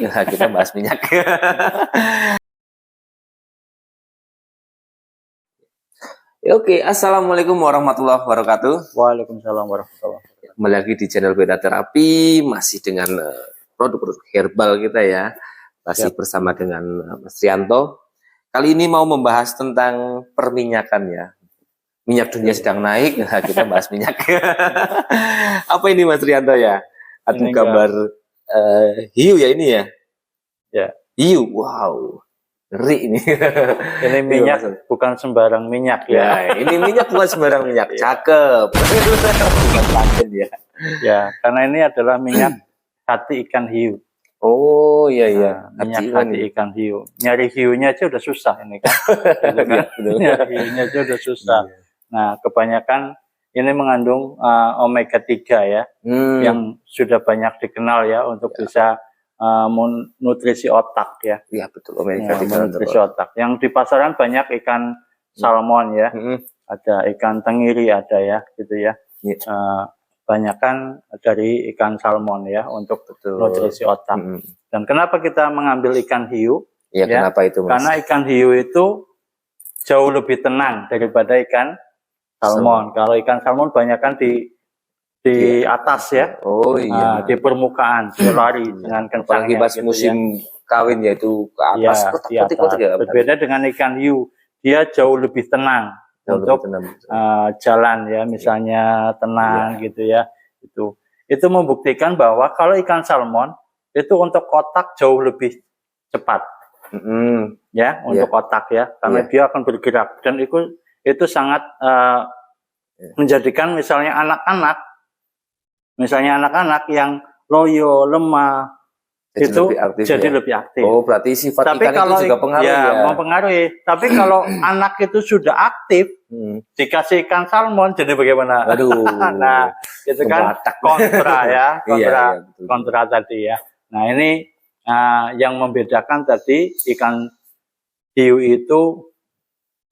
naik, kita bahas minyak. Oke, assalamualaikum warahmatullahi wabarakatuh. Waalaikumsalam warahmatullahi wabarakatuh. Kembali lagi di channel Beda Terapi, masih dengan produk-produk herbal kita ya. Masih bersama dengan Mas Rianto. Kali ini mau membahas tentang perminyakan ya. Minyak dunia sedang naik, kita bahas minyak. Apa ini Mas Rianto ya? Ada gambar hiu ya ini ya? Ya. Hiu, wow. Ngeri ini. Ini minyak bukan sembarang minyak ya. Ini minyak bukan sembarang minyak. Cakep. Bukan paten ya. Ya, karena ini adalah minyak hati ikan hiu. Oh iya iya. Minyak hati ikan hiu. Nyari hiunya aja udah susah ini kan. Gitu kan? Nyari hiunya aja udah susah. Nah, kebanyakan ini mengandung omega 3 ya, yang sudah banyak dikenal ya untuk bisa nutrisi otak ya. Iya betul, omega 3 nutrisi otak. Yang di pasaran banyak ikan salmon ya, ada ikan tenggiri ada ya, gitu ya. Banyakan dari ikan salmon ya untuk nutrisi otak. Dan kenapa kita mengambil ikan hiu? Ya, kenapa itu Mas? Karena ikan hiu itu jauh lebih tenang daripada ikan salmon. Kalau ikan salmon banyakkan di atas ya, di permukaan, lari dengan kencang. Apalagi pas musim kawin yaitu ke atas, berbeda dengan ikan hiu, dia jauh lebih tenang untuk jalan ya, misalnya tenang gitu ya. Itu membuktikan bahwa kalau ikan salmon itu untuk otak jauh lebih cepat, ya untuk otak ya, karena dia akan bergerak dan itu sangat menjadikan misalnya anak-anak yang loyo, lemah, jadi lebih aktif. Oh, berarti sifat tapi ikan itu juga pengaruh ya? Mempengaruhi. Tapi kalau anak itu sudah aktif, dikasih ikan salmon, jadi bagaimana? Aduh. Nah, itu kan kontra ya, kontra tadi ya. Nah, ini yang membedakan tadi ikan hiu itu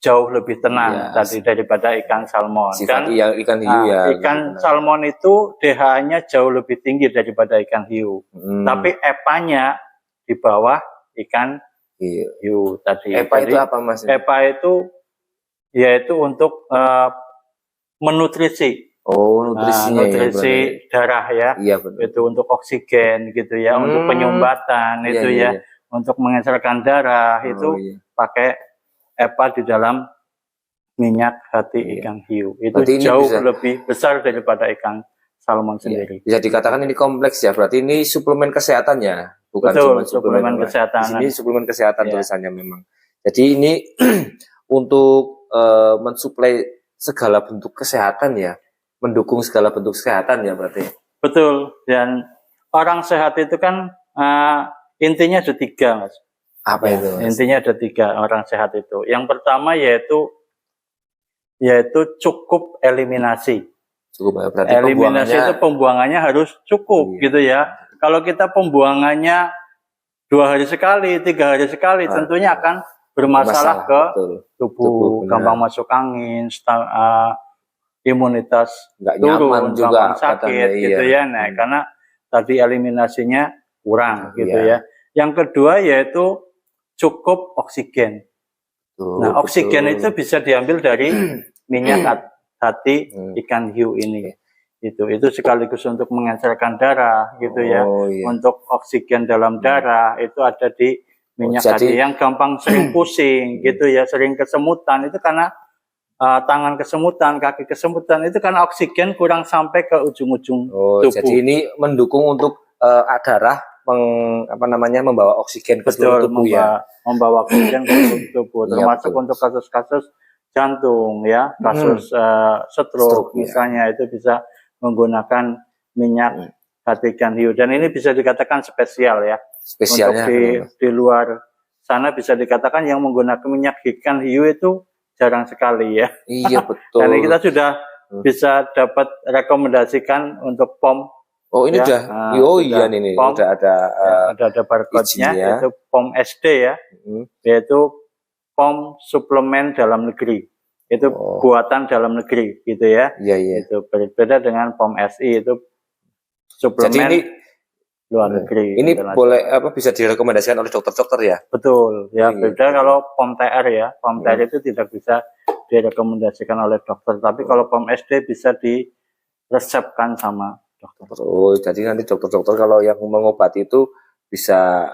jauh lebih tenang tadi daripada ikan salmon. Sifat ikan hiu ikan salmon itu DHA-nya jauh lebih tinggi daripada ikan hiu. Tapi EPA-nya di bawah ikan hiu tadi. EPA itu apa Mas? EPA itu yaitu untuk menutrisi. Oh, nutrisi darah ya. Iya, betul. Itu untuk oksigen gitu ya, untuk penyumbatan itu ya. Untuk mengencerkan darah itu pakai EPA di dalam minyak hati ikan hiu. Itu jauh lebih besar daripada ikan salmon sendiri. Bisa dikatakan ini kompleks ya, berarti ini suplemen kesehatan ya, bukan cuma suplemen kesehatan. Ini suplemen kesehatan tulisannya memang. Jadi ini untuk mensuplai segala bentuk kesehatan ya, mendukung segala bentuk kesehatan ya berarti. Betul. Dan orang sehat itu kan intinya ada 3 Mas. Apa itu Mas? Intinya ada 3 orang sehat itu. Yang pertama yaitu cukup eliminasi. Berarti eliminasi itu pembuangannya harus cukup gitu ya. Kalau kita pembuangannya 2 hari sekali, 3 hari sekali, tentunya akan bermasalah ke tubuh, gampang masuk angin, imunitas turun, gampang sakit gitu ya. Nah, karena tadi eliminasinya kurang gitu ya. Yang kedua yaitu cukup oksigen. Nah, oksigen itu bisa diambil dari minyak hati ikan hiu ini. Itu sekaligus untuk mengencerkan darah gitu ya. Untuk oksigen dalam darah itu ada di minyak hati yang gampang sering pusing gitu ya, sering kesemutan itu karena tangan kesemutan, kaki kesemutan itu karena oksigen kurang sampai ke ujung-ujung tubuh. Jadi ini mendukung untuk darah membawa oksigen ke seluruh tubuh membawa oksigen ke seluruh tubuh, termasuk untuk kasus-kasus jantung ya, kasus stroke misalnya itu bisa menggunakan minyak hati ikan hiu, dan ini bisa dikatakan spesial ya. Spesialnya untuk di luar sana bisa dikatakan yang menggunakan minyak ikan hiu itu jarang sekali ya. Iya betul. Dan kita sudah bisa dapat rekomendasikan untuk POM. Oh ini ini POM, udah ada barcode-nya, itu POM SD ya, yaitu POM suplemen dalam negeri. Itu buatan dalam negeri gitu ya. Iya. Itu berbeda dengan POM SI, itu suplemen. Jadi ini luar negeri. Ini boleh bisa direkomendasikan oleh dokter-dokter ya? Betul, ya beda kalau POM TR ya. POM TR itu tidak bisa direkomendasikan oleh dokter, tapi kalau POM SD bisa diresepkan sama dokter. Oh, jadi nanti dokter-dokter kalau yang mengobati itu bisa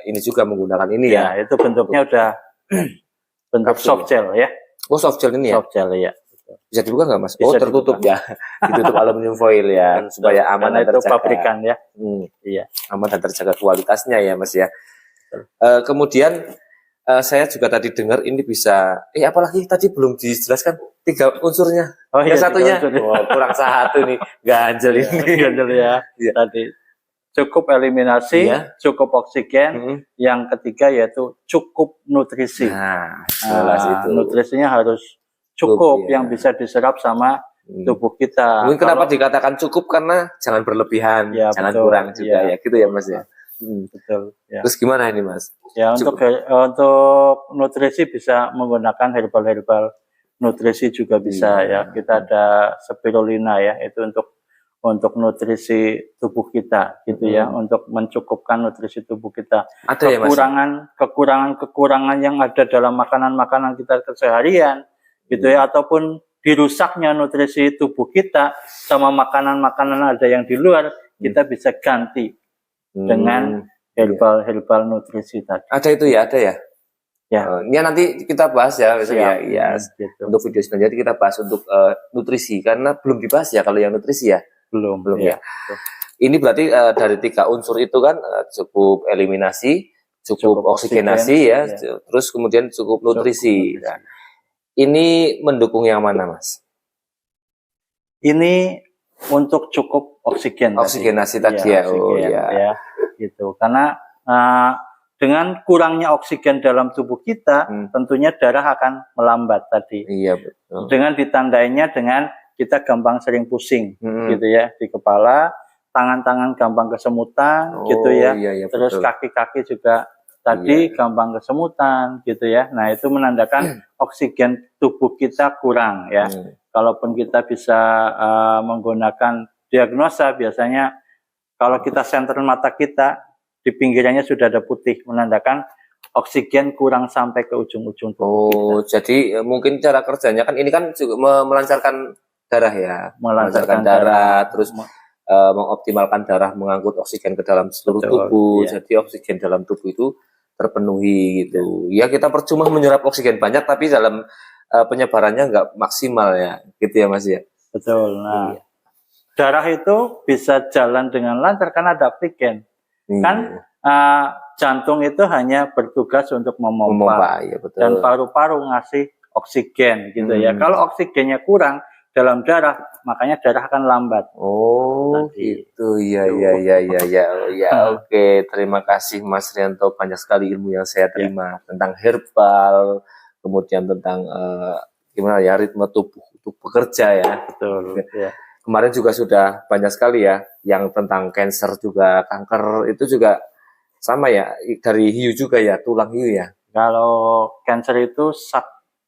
ini juga menggunakan ini ya? Ya, itu bentuknya udah bentuk soft gel ya. Oh, soft gel ini ya? Soft gel ya. Bisa dibuka nggak Mas? Bisa oh, tertutup ya. Ditutup aluminium foil ya, supaya aman dan terjaga. Itu pabrikan ya. Iya. Aman dan terjaga kualitasnya ya Mas ya. Kemudian saya juga tadi dengar ini bisa, apalagi tadi belum dijelaskan 3 unsurnya. Oh, yang iya, satunya kurang satu nih, ganjel ini. Ganjel ya. Tadi cukup eliminasi, cukup oksigen. Yang ketiga yaitu cukup nutrisi. Nah, jelas itu. Nutrisinya harus cukup yang bisa diserap sama tubuh kita. Mungkin kenapa dikatakan cukup karena jangan berlebihan, jangan kurang juga ya, gitu ya Mas ya. Betul. Ya. Terus gimana ini Mas? Ya untuk nutrisi bisa menggunakan herbal nutrisi juga bisa ya. Kita ada spirulina ya, itu untuk nutrisi tubuh kita gitu ya, untuk mencukupkan nutrisi tubuh kita. Ada kekurangan yang ada dalam makanan-makanan kita keseharian gitu ya, ataupun dirusaknya nutrisi tubuh kita sama makanan-makanan ada yang di luar, kita bisa ganti dengan herbal nutrisi tadi. Ada itu ya, ada ya. Ya, ini nanti kita bahas ya besok ya. Gitu. Untuk video selanjutnya kita bahas untuk nutrisi, karena belum dibahas ya kalau yang nutrisi ya. Belum ya. Ini berarti dari 3 unsur itu kan cukup eliminasi, cukup oksigenasi ya, terus kemudian cukup nutrisi. Nah, ini mendukung yang mana Mas? Ini untuk cukup oksigenasi tadi ya. Ya, gitu. Karena dengan kurangnya oksigen dalam tubuh kita, tentunya darah akan melambat tadi. Iya, betul. Dengan ditandainya dengan kita gampang sering pusing, gitu ya, di kepala, tangan-tangan gampang kesemutan, gitu ya. Iya, terus kaki-kaki juga tadi gampang kesemutan, gitu ya. Nah, itu menandakan oksigen tubuh kita kurang ya. Kalaupun kita bisa menggunakan diagnosa, biasanya kalau kita senter mata kita, di pinggirannya sudah ada putih, menandakan oksigen kurang sampai ke ujung-ujung tubuh kita. Jadi mungkin cara kerjanya kan ini kan juga melancarkan darah ya, melancarkan darah, terus mengoptimalkan darah mengangkut oksigen ke dalam seluruh tubuh. Jadi oksigen dalam tubuh itu terpenuhi gitu. Ya kita percuma menyerap oksigen banyak, tapi dalam penyebarannya nggak maksimal ya, gitu ya Mas ya. Betul. Nah, darah itu bisa jalan dengan lancar karena ada oksigen. Kan jantung itu hanya bertugas untuk memompa, ya, betul. Dan paru-paru ngasih oksigen gitu ya. Kalau oksigennya kurang dalam darah, makanya darah akan lambat. Gitu. Ya. Oke, terima kasih Mas Rianto, banyak sekali ilmu yang saya terima tentang herbal, kemudian tentang gimana ya ritme tubuh bekerja ya. Betul. Ya. Kemarin juga sudah banyak sekali ya yang tentang cancer juga, kanker itu juga sama ya, dari hiu juga ya, tulang hiu ya. Kalau cancer itu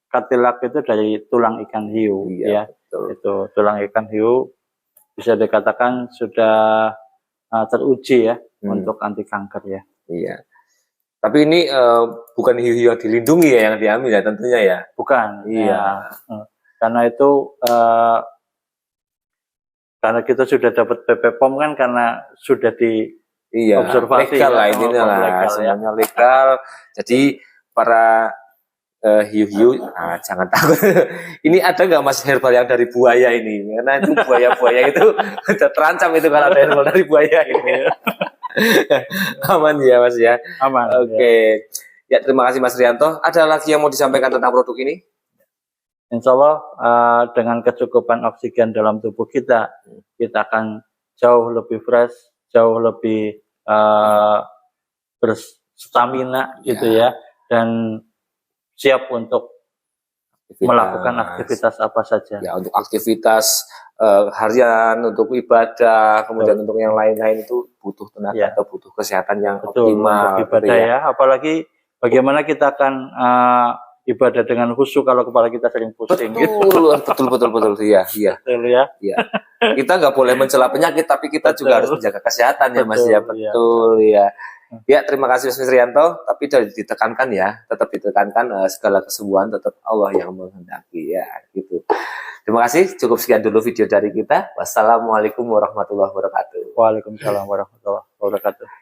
cartilage itu dari tulang ikan hiu ya. Betul. Itu tulang ikan hiu bisa dikatakan sudah teruji ya untuk anti kanker ya. Iya. Tapi ini bukan hiu-hiu yang dilindungi ya yang diambil ya tentunya ya. Bukan. Iya. Karena itu karena kita sudah dapat PPPOM kan, karena sudah diobservasi legal lah ininya lah, semuanya legal. Jadi para hiu-hiu jangan takut. Ini ada nggak Mas herbal yang dari buaya ini? Karena itu buaya-buaya itu terancam itu kalau ada herbal dari buaya ini. Aman ya Mas ya. Aman. Oke. Ya terima kasih Mas Rianto. Ada lagi yang mau disampaikan tentang produk ini? Insya Allah dengan kecukupan oksigen dalam tubuh kita akan jauh lebih fresh, jauh lebih berstamina gitu ya, dan siap untuk melakukan aktivitas apa saja. Ya, untuk aktivitas harian, untuk ibadah, kemudian untuk yang lain-lain itu butuh tenaga atau butuh kesehatan yang optimal. Untuk ibadah ya. Apalagi bagaimana kita akan ibadah dengan khusyuk kalau kepala kita sering pusing gitu. Betul, iya. Betul ya. Iya. Kita nggak boleh mencela penyakit, tapi kita juga harus menjaga kesehatan ya Mas ya. Betul, iya. Betul ya. Ya, terima kasih Mas Rianto, tapi ditekankan ya, tetap ditekankan segala kesembuhan tetap Allah yang menghendaki ya, gitu. Terima kasih, cukup sekian dulu video dari kita. Wassalamualaikum warahmatullahi wabarakatuh. Waalaikumsalam warahmatullahi wabarakatuh.